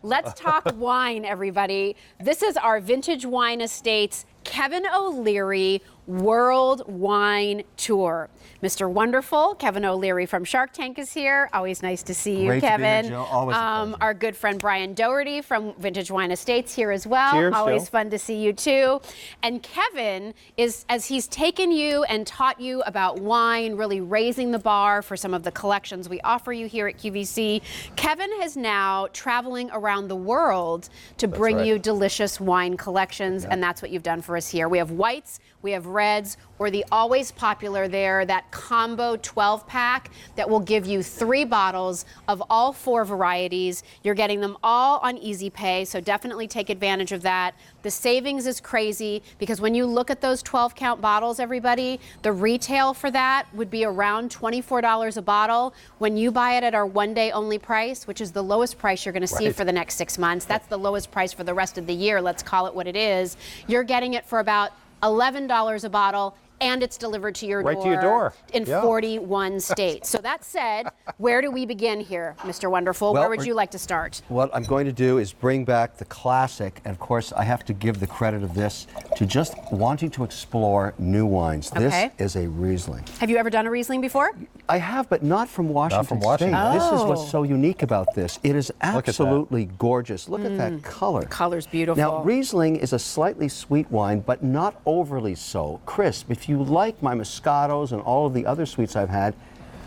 let's talk wine, everybody. This is our Vintage Wine Estates Kevin O'Leary World Wine Tour. Mr. Wonderful, Kevin O'Leary from Shark Tank is here. Always nice to see you, Great Kevin. To be here, Jill. Always a pleasure. Our good friend Brian Doherty from Vintage Wine Estates here as well. Cheers, Always Jill. fun to see you too. And Kevin is, as he's taken you and taught you about wine, really raising the bar for some of the collections we offer you here at QVC, Kevin is now traveling around the world to bring you delicious wine collections, and that's what you've done for us here. We have whites, we have reds, or the always popular there, that combo 12-pack that will give you 3 bottles of all 4 varieties. You're getting them all on Easy Pay, so definitely take advantage of that. The savings is crazy because when you look at those 12-count bottles, everybody, the retail for that would be around $24 a bottle. When you buy it at our one-day only price, which is the lowest price you're going to see for the next 6 months, that's the lowest price for the rest of the year, let's call it what it is, you're getting it for about $11 a bottle, and it's delivered to your door in 41 states. So that said, where do we begin here, Mr. Wonderful? Well, where would you like to start? What I'm going to do is bring back the classic, and of course I have to give the credit of this to just wanting to explore new wines. Okay. This is a Riesling. Have you ever done a Riesling before? I have, but not from Washington State. This is what's so unique about this. It is absolutely gorgeous. Look at that color. The color's beautiful. Now, Riesling is a slightly sweet wine, but not overly so. Crisp. If you like my Moscatos and all of the other sweets I've had,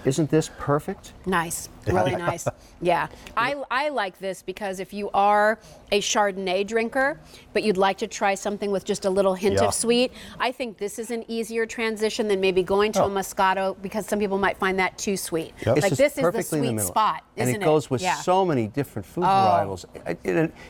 isn't this perfect? Nice, really nice. Yeah, I like this because if you are a Chardonnay drinker, but you'd like to try something with just a little hint of sweet, I think this is an easier transition than maybe going to a Moscato, because some people might find that too sweet. Like this is the sweet spot, isn't it? And it goes with so many different food varietals.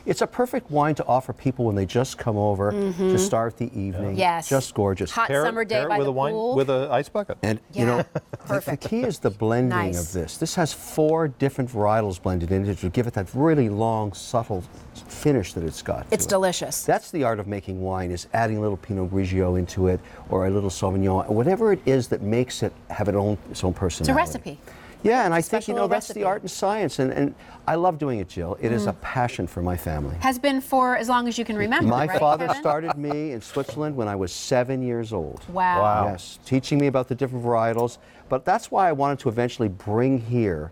It's a perfect wine to offer people when they just come over to start the evening. Yes. Just gorgeous. Hot summer day by the pool. With an ice bucket. And you know, the key is the blending of this. This has 4 different varietals blended in it to give it that really long, subtle finish that it's got. It's delicious. That's the art of making wine, is adding a little Pinot Grigio into it, or a little Sauvignon, whatever it is that makes it have its own personality. It's a recipe. Yeah, and I think, you know, that's the art and science, and I love doing it, Jill. It is a passion for my family. Has been for as long as you can remember, My right, father Kevin? started me in Switzerland when I was 7 years old. Wow. Yes, teaching me about the different varietals, but that's why I wanted to eventually bring here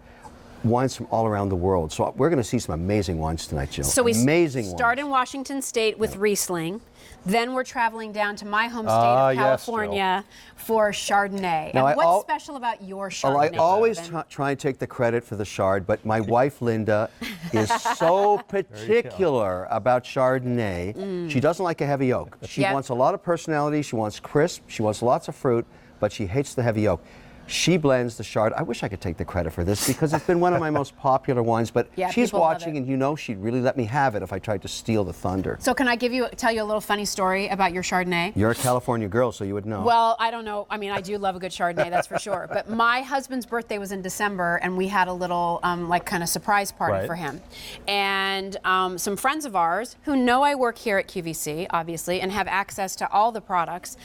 wines from all around the world. So we're going to see some amazing wines tonight, Jill. So we amazing start wines. in Washington State with Riesling. Then we're traveling down to my home state of California for Chardonnay. Now, and what's special about your Chardonnay? I always try and take the credit for the Chard, but my wife, Linda, is so particular about Chardonnay. She doesn't like a heavy oak. She wants a lot of personality. She wants crisp. She wants lots of fruit, but she hates the heavy oak. She blends the Chard. I wish I could take the credit for this because it's been one of my most popular wines, but she's watching, and you know she'd really let me have it if I tried to steal the thunder. So can I tell you a little funny story about your Chardonnay? You're a California girl, so you would know. Well, I don't know. I mean, I do love a good Chardonnay, that's for sure. But my husband's birthday was in December, and we had a little, like, kind of surprise party for him. And some friends of ours who know I work here at QVC, obviously, and have access to all the products,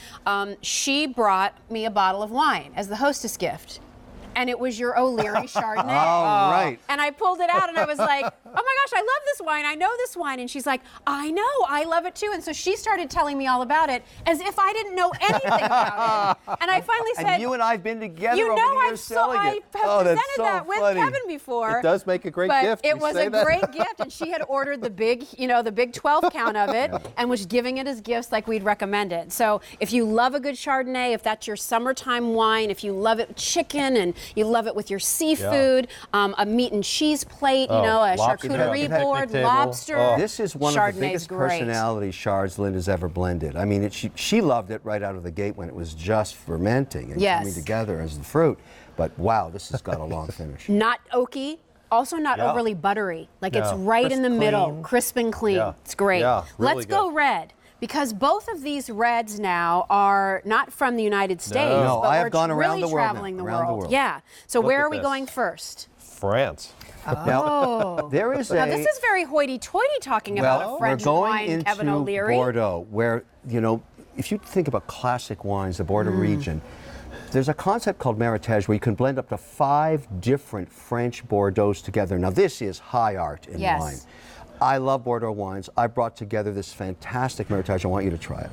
she brought me a bottle of wine as the hostess gift. And it was your O'Leary Chardonnay. Oh, right. And I pulled it out and I was like, oh my gosh, I love this wine. I know this wine. And she's like, I know, I love it too. And so she started telling me all about it as if I didn't know anything about it. And I finally said, and you and I have been together you over know, the years selling it. I have presented that with Kevin before. It does make a great gift. It was a great gift, and she had ordered the big, the big 12 count of it and was giving it as gifts like we'd recommended. So if you love a good Chardonnay, if that's your summertime wine, if you love it with chicken and you love it with your seafood, a meat and cheese plate, a charcuterie board, lobster. This is one of the biggest personality Chards Linda's ever blended. I mean, she loved it right out of the gate when it was just fermenting and coming together as the fruit. But wow, this has got a long finish. Not oaky. Also not overly buttery. Like it's right in the middle, crisp and clean. It's great. Let's go red. Because both of these reds now are not from the United States, but I have gone around really the world traveling now, the around world. the world. Yeah. So where are we going first? France. Now, there is now this is very hoity-toity talking about a French wine, Kevin O'Leary. Bordeaux, where, if you think about classic wines, the Bordeaux region, there's a concept called meritage where you can blend up to 5 different French Bordeauxs together. Now, this is high art in wine. I love Bordeaux wines. I brought together this fantastic Meritage. I want you to try it.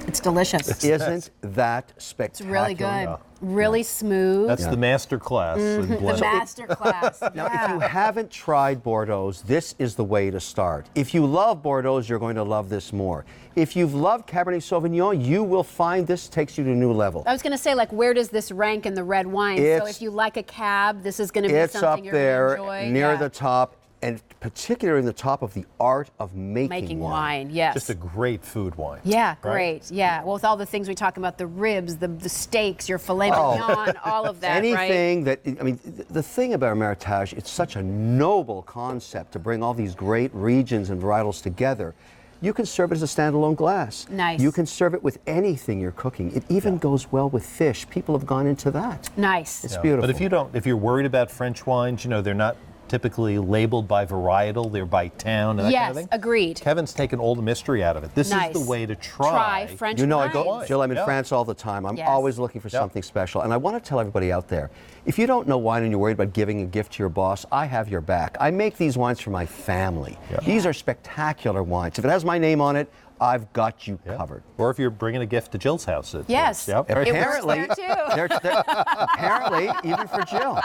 It's delicious. Isn't that spectacular? It's really good. Really smooth. That's the master class. in The blend. master class. Now, if you haven't tried Bordeaux's, this is the way to start. If you love Bordeaux's, you're going to love this more. If you've loved Cabernet Sauvignon, you will find this takes you to a new level. I was going to say, like, where does this rank in the red wine? So if you like a cab, this is going to be It's something up you're there going to enjoy. near the top, and particularly in the top of the art of Making wine, yes. Just a great food wine. Yeah, right? great. Yeah, well, with all the things we talk about, the ribs, the steaks, your filet mignon, all of that, Anything that, I mean, the thing about Meritage, it's such a noble concept to bring all these great regions and varietals together. You can serve it as a standalone glass. Nice. You can serve it with anything you're cooking. It even goes well with fish. People have gone into that. Nice. It's beautiful. But if you're worried about French wines, they're not typically labeled by varietal, they're by town and that kind of thing. Yes, agreed. Kevin's taken all the mystery out of it. This is the way to try. French You know, wines. Jill, I'm in Yeah. France all the time. I'm Yes. always looking for something special. And I want to tell everybody out there, if you don't know wine and you're worried about giving a gift to your boss, I have your back. I make these wines for my family. These are spectacular wines. If it has my name on it, I've got you covered. Or if you're bringing a gift to Jill's house. Yes. Yep. It works Apparently, there, too. apparently, even for Jill.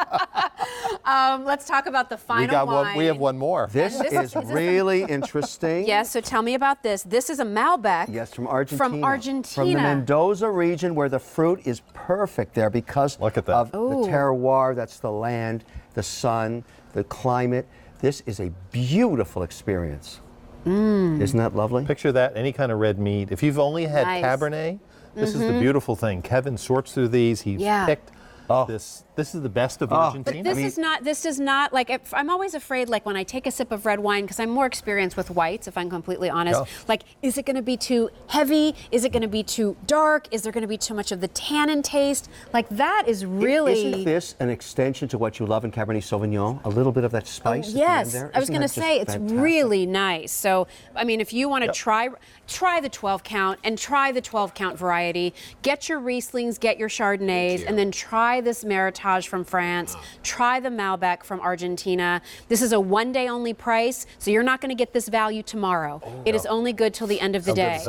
Let's talk about the final wine. We have one more. This is really interesting. Yes, so tell me about this. This is a Malbec. Yes, from Argentina. From Argentina. From the Mendoza region, where the fruit is perfect there because Look at that. of the terroir. That's the land, the sun, the climate. This is a beautiful experience. Isn't that lovely? Picture that, any kind of red meat. If you've only had Nice. Cabernet, this is the beautiful thing. Kevin sorts through these. He's picked this. This is the best of Argentina. But this is not like, I'm always afraid, like when I take a sip of red wine, because I'm more experienced with whites, if I'm completely honest, like, is it going to be too heavy? Is it going to be too dark? Is there going to be too much of the tannin taste? Like, that is really... Isn't this an extension to what you love in Cabernet Sauvignon? A little bit of that spice at the Yes, end there? I was Isn't going to that say just it's fantastic? really nice. So, I mean, if you want to try the 12 count and try the 12 count variety, get your Rieslings, get your Chardonnays, and then try this Meritage from France. Try the Malbec from Argentina. This is a one-day only price, so you're not going to get this value tomorrow. It is only good till the end of the day.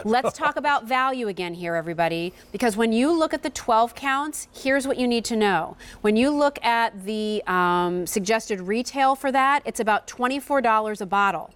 Let's talk about value again here, everybody, because when you look at the 12 counts, here's what you need to know. When you look at the suggested retail for that, it's about $24 a bottle.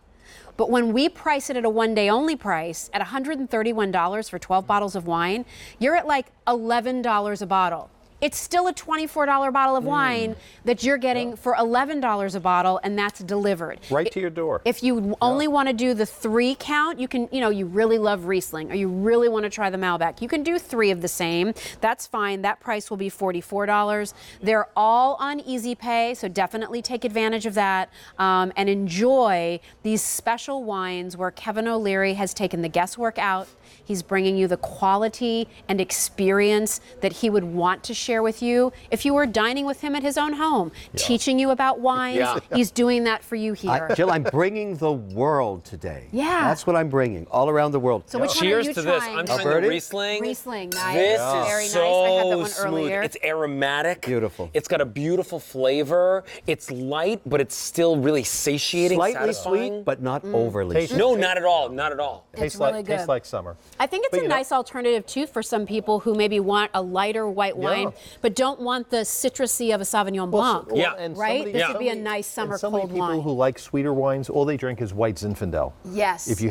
But when we price it at a one-day only price at $131 for 12 bottles of wine, you're at like $11 a bottle. It's still a $24 bottle of wine that you're getting for $11 a bottle, and that's delivered. Right to your door. If you only want to do the 3 count, you can, you really love Riesling, or you really want to try the Malbec, you can do 3 of the same. That's fine. That price will be $44. They're all on Easy Pay, so definitely take advantage of that and enjoy these special wines where Kevin O'Leary has taken the guesswork out. He's bringing you the quality and experience that he would want to share with you if you were dining with him at his own home, teaching you about wines. He's doing that for you here. Jill, I'm bringing the world today. Yeah. That's what I'm bringing, all around the world. So which one are Cheers you to this. trying? I'm trying Birdie? the Riesling. Riesling, nice. This Very is nice. I had that so one smooth. earlier. It's aromatic. Beautiful. It's got a beautiful flavor. It's light, but it's still really satiating, Slightly satisfying. sweet, but not overly sweet. No, not at all. Not at all. It's really good. Tastes like summer. I think it's a nice alternative too for some people who maybe want a lighter white wine, but don't want the citrusy of a Sauvignon Blanc. Yeah. And Right? somebody- This would be a nice summer and so many cold people wine. who like sweeter wines, all they drink is white Zinfandel. Yes. If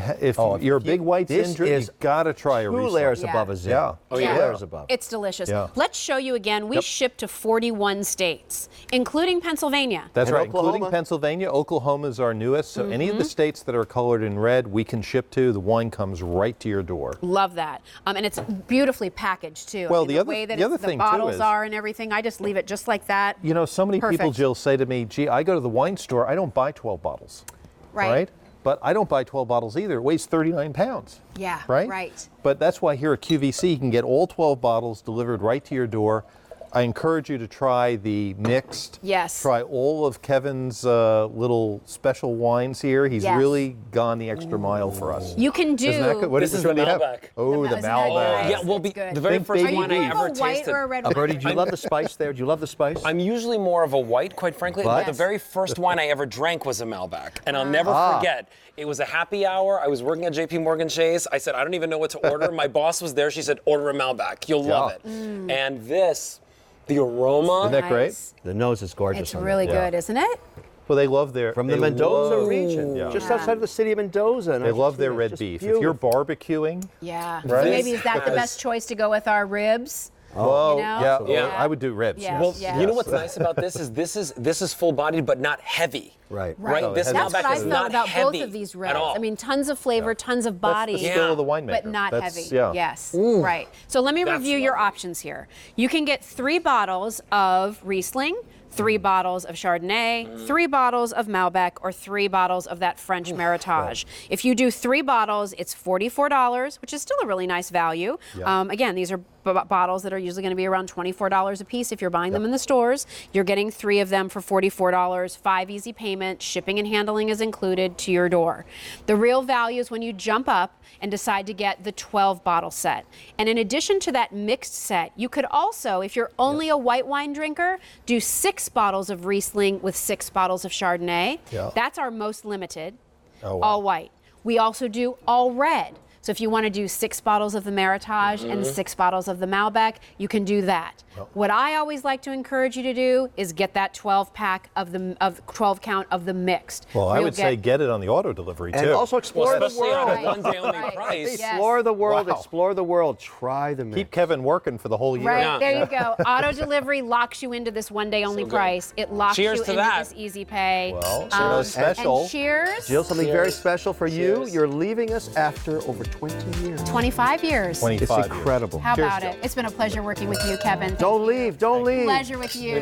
you're a big white This Zin, is you gotta try a 2 Riesling. layers Yeah. above a Zin. Yeah. Two layers above. It's delicious. Yeah. Let's show you again. We ship to 41 states, including Pennsylvania. That's And right, Oklahoma. including Pennsylvania. Oklahoma is our newest. So any of the states that are colored in red, we can ship to. The wine comes right to your door. Love that. And it's beautifully packaged too. Well, I mean, the other- way that the other the thing, too, bottles is- are and everything, I just leave it just like that. You know, so many people, Perfect. Jill, say to me, gee, I go to the wine store, I don't buy 12 bottles. Right. But I don't buy 12 bottles either. It weighs 39 pounds. Yeah, Right? right. But that's why here at QVC you can get all 12 bottles delivered right to your door. I encourage you to try the mixed. Yes. Try all of Kevin's little special wines here. He's Yes. really gone the extra mile for us. You can do. Isn't that good? What This is which one the do you have? Malbec. Oh, the Isn't that Malbec. nice? Yeah, well, It's good. the very Think first baby wine I beef. ever a white tasted. or a red Bertie, wine? do you love the spice there? Do you love the spice? I'm usually more of a white, quite frankly. But- But the very first wine I ever drank was a Malbec. And I'll never forget, it was a happy hour. I was working at JP Morgan Chase. I said, I don't even know what to order. My boss was there. She said, order a Malbec. You'll love it. And this, the aroma. Isn't that great? Nice. The nose is gorgeous. It's on really that. good, isn't it? Well, they love their From the they Mendoza love- region, Yeah. just outside of the city of Mendoza. And They love Argentina. their red Just beef. If you're beautiful. barbecuing, Yeah. Right? So maybe is that the Yes. best choice to go with our ribs? whoa, You know? yeah, Yeah. I would do ribs. Yeah. Yes. Yeah. You know what's nice about this is this is full bodied but not heavy. Right. Right. No, it This has- That's what Malbec I is felt not about both heavy of these at reds. all. I mean, tons of flavor, tons of body. That's the skill of the winemaker. But not That's- heavy. Yeah. Yes. Right. So let me That's review your lovely. options here. You can get 3 bottles of Riesling, 3 bottles of Chardonnay, 3 bottles of Malbec, or 3 bottles of that French Meritage. If you do 3 bottles, it's $44, which is still a really nice value. Yeah. Again, these are bottles that are usually going to be around $24 a piece if you're buying them in the stores. You're getting 3 of them for $44, 5 easy payments, shipping and handling is included to your door. The real value is when you jump up and decide to get the 12 bottle set. And in addition to that mixed set, you could also, if you're only a white wine drinker, do 6 bottles of Riesling with 6 bottles of Chardonnay. Yeah. That's our most limited, Oh, wow. all white. We also do all red. So if you want to do 6 bottles of the Meritage and 6 bottles of the Malbec, you can do that. What I always like to encourage you to do is get that 12 pack of 12 count of the mixed. Well, I You'll would say get it on the auto delivery And too. also Well, explore the especially on world. a one day only Right. price. Yeah. Explore the world. Wow. Explore the world. Try the mix. Keep Kevin working for the whole year. Right, Yeah. there you go. Auto delivery locks you into this one day only good. price. It locks Cheers you to into that. this easy pay. Well, cheers. Special. And cheers. Jill, something very special for you. Cheers. You're leaving us after over 20 years. 25 years. 25 It's years. incredible. How Cheers, about Jill. it? It's been a pleasure working with you, Kevin. Thank Don't you. leave. Don't leave. Pleasure with you.